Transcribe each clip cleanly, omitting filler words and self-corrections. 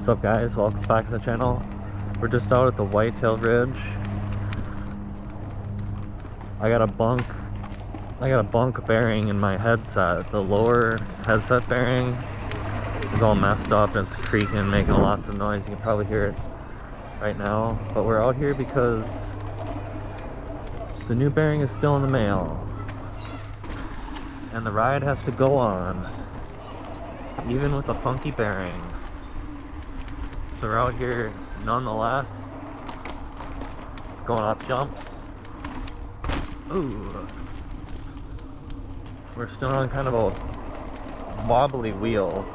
What's up guys, welcome back to the channel. We're just out at the Whitetail Ridge. I got a bunk bearing in my headset. The lower headset bearing is all messed up and it's creaking, making lots of noise. You can probably hear it right now. But we're out here because the new bearing is still in the mail. And the ride has to go on, even with a funky bearing. So we're out here nonetheless, going up jumps. Ooh. We're still on kind of a wobbly wheel.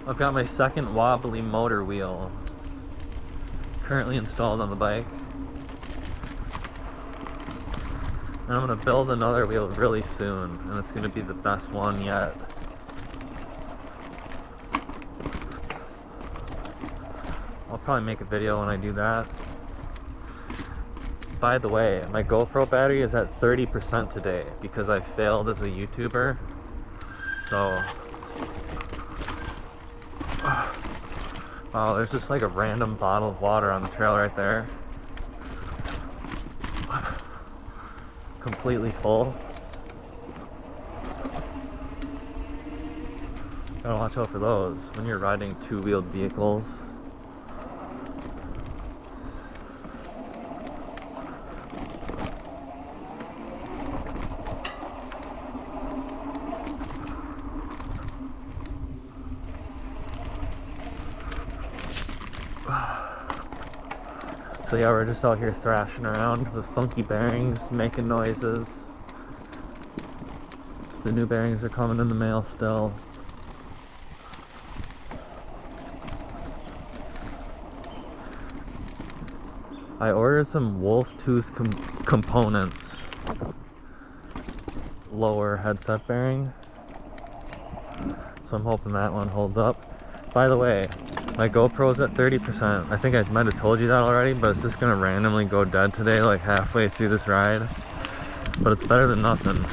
I've got my second wobbly motor wheel currently installed on the bike. And I'm going to build another wheel really soon, and it's going to be the best one yet. I'll probably make a video when I do that. By the way, my GoPro battery is at 30% today because I failed as a YouTuber. So, oh, there's just like a random bottle of water on the trail right there. Completely full. Gotta watch out for those when you're riding two-wheeled vehicles. So yeah, we're just out here thrashing around with funky bearings, making noises. The new bearings are coming in the mail still. I ordered some wolf tooth components. Lower headset bearing. So I'm hoping that one holds up. By the way, my GoPro's at 30%. I think I might have told you that already, but it's just gonna randomly go dead today, like halfway through this ride. But it's better than nothing.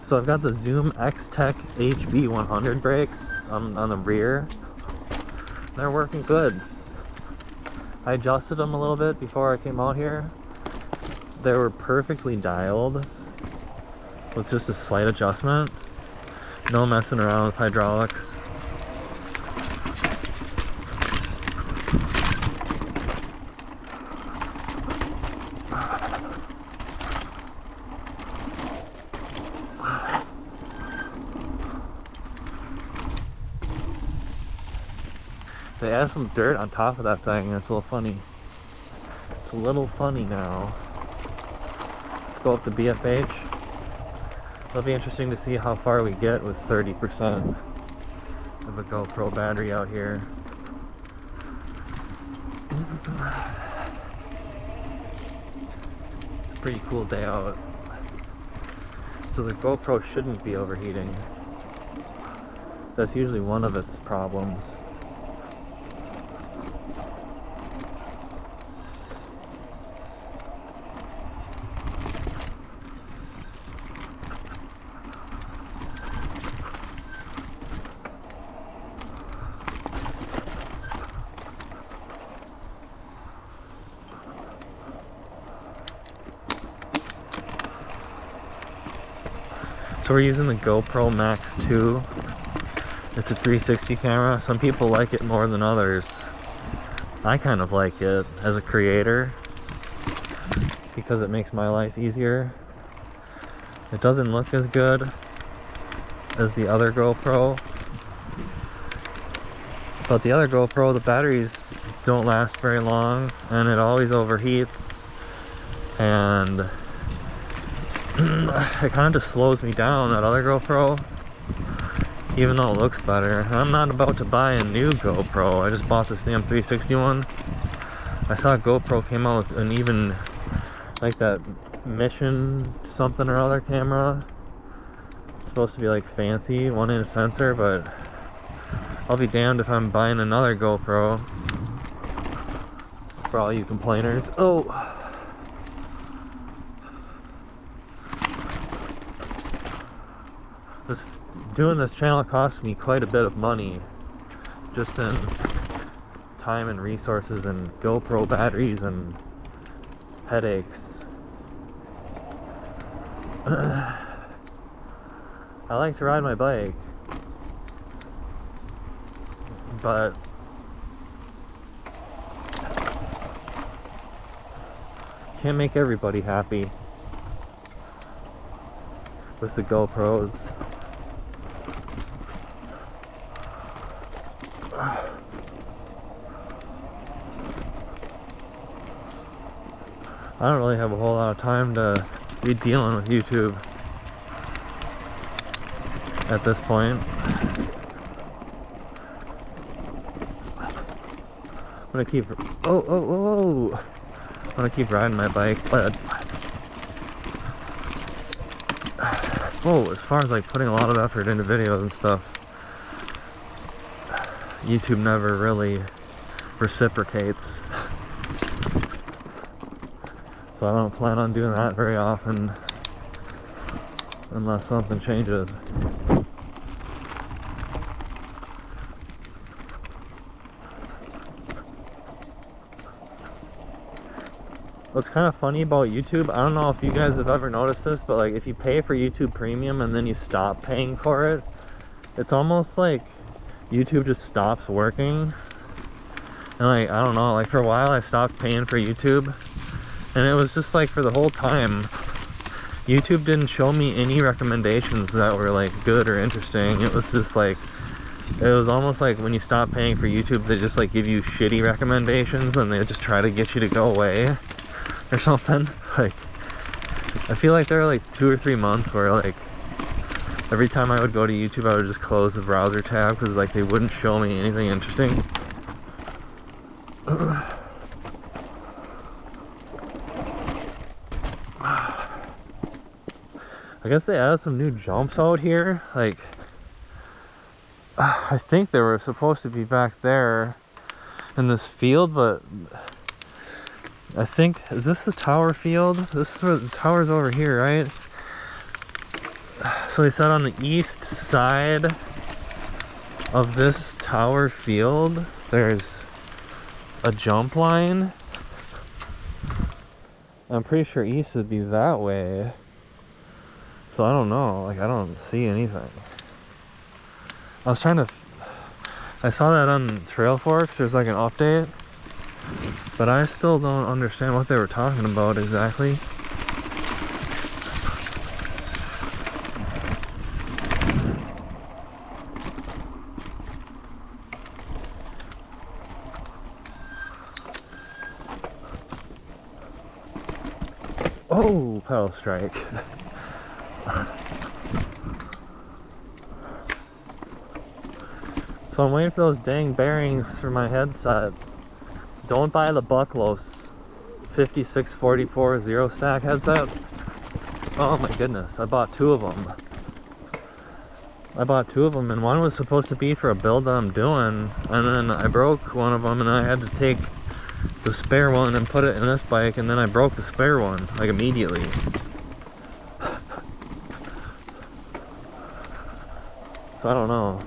So I've got the Zoom X-Tech HB100 brakes on the rear. They're working good. I adjusted them a little bit before I came out here. They were perfectly dialed with just a slight adjustment. No messing around with hydraulics. They add some dirt on top of that thing, and it's a little funny. It's a little funny now. Let's go up to BFH. It'll be interesting to see how far we get with 30% of a GoPro battery out here. It's a pretty cool day out. So the GoPro shouldn't be overheating. That's usually one of its problems. So we're using the GoPro Max 2. It's a 360 camera. Some people like it more than others. I kind of like it as a creator because it makes my life easier. It doesn't look as good as the other GoPro. But the other GoPro, the batteries don't last very long and it always overheats. And it kind of just slows me down, that other GoPro, even though it looks better. And I'm not about to buy a new GoPro. I just bought this damn 360 one. I saw GoPro came out with an even, like that mission something or other camera. It's supposed to be like fancy, 1-inch sensor, but I'll be damned if I'm buying another GoPro. For all you complainers. Oh! Doing this channel costs me quite a bit of money. Just in time and resources and GoPro batteries and headaches. I like to ride my bike, but can't make everybody happy with the GoPros. I don't really have a whole lot of time to be dealing with YouTube at this point. I'm gonna keep I'm gonna keep riding my bike, but as far as like putting a lot of effort into videos and stuff, YouTube never really reciprocates. So I don't plan on doing that very often unless something changes. What's kind of funny about YouTube, I don't know if you guys have ever noticed this, but like if you pay for YouTube Premium and then you stop paying for it, it's almost like YouTube just stops working. And like, I don't know, like for a while I stopped paying for YouTube, and it was just like for the whole time, YouTube didn't show me any recommendations that were like good or interesting. It was just like, it was almost like when you stop paying for YouTube, they just like give you shitty recommendations and they just try to get you to go away or something. Like, I feel like there were like 2 or 3 months where like every time I would go to YouTube I would just close the browser tab because like they wouldn't show me anything interesting. I guess they added some new jumps out here. Like, I think they were supposed to be back there in this field, but I think, is this the tower field? This is where the tower's over here, right? So they said on the east side of this tower field, there's a jump line. I'm pretty sure east would be that way. So I don't know, like I don't see anything. I saw that on Trail Forks, there's like an update, but I still don't understand what they were talking about exactly. Oh, pedal strike. So I'm waiting for those dang bearings for my headset. Don't buy the Bucklos 5644 zero stack headset. Oh my goodness, I bought 2 of them. And one was supposed to be for a build that I'm doing, and then I broke one of them and I had to take the spare one and put it in this bike, and then I broke the spare one like immediately. So I don't know.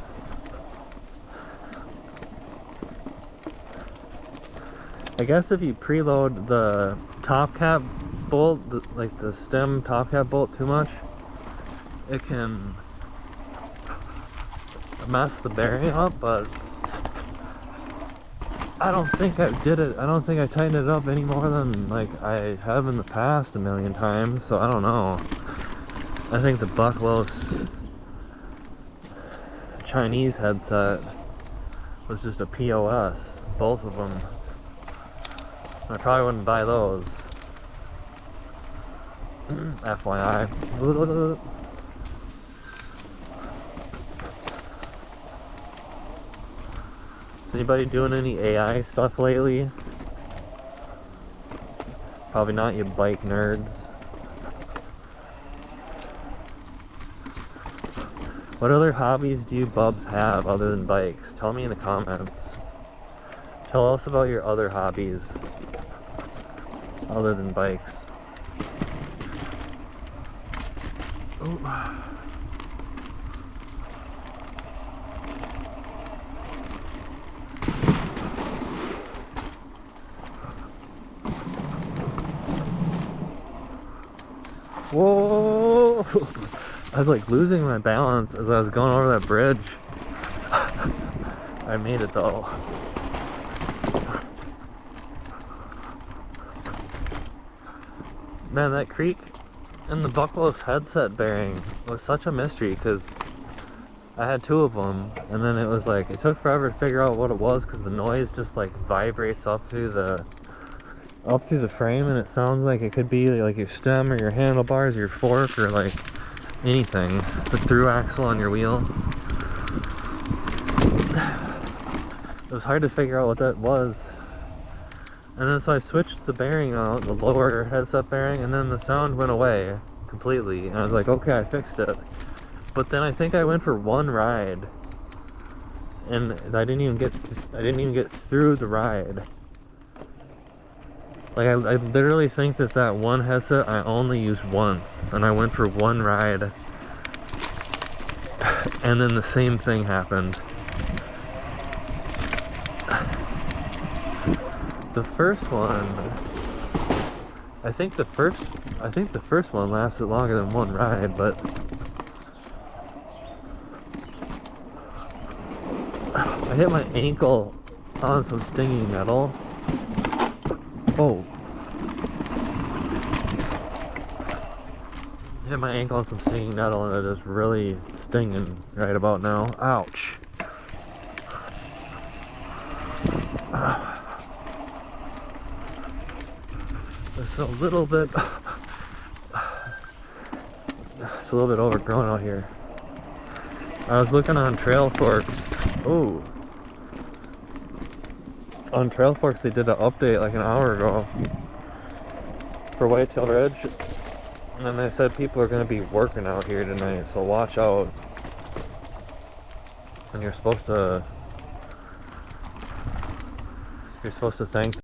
I guess if you preload the top cap bolt, like the stem top cap bolt too much, it can mess the bearing up, but I don't think I did it. I don't think I tightened it up any more than like I have in the past a million times, so I don't know. I think the Bucklos Chinese headset was just a POS, both of them. I probably wouldn't buy those. FYI. Is anybody doing any AI stuff lately? Probably not, you bike nerds. What other hobbies do you bubs have other than bikes? Tell me in the comments. Tell us about your other hobbies other than bikes. Ooh. Whoa! I was like losing my balance as I was going over that bridge. I made it though. Man, that creak and the buckless headset bearing was such a mystery because I had two of them, and then it was like it took forever to figure out what it was because the noise just like vibrates up through the frame, and it sounds like it could be like your stem or your handlebars or your fork or like anything, the through axle on your wheel. It was hard to figure out what that was, and then so I switched the bearing out, the lower headset bearing, and then the sound went away completely, and I was like, okay, I fixed it. But then I think I went for one ride and I didn't even get through the ride. Like I literally think that one headset I only used once, and I went for one ride and then the same thing happened. The first one, I think the first one lasted longer than one ride, but I hit my ankle on some stinging metal. Oh. Hit my ankle on some stinging metal and it is really stinging right about now. Ouch. It's a little bit overgrown out here. I was looking on Trail Forks. Oh. On Trail Forks they did an update like an hour ago for Whitetail Ridge, and then they said people are going to be working out here tonight, so watch out. And you're supposed to thank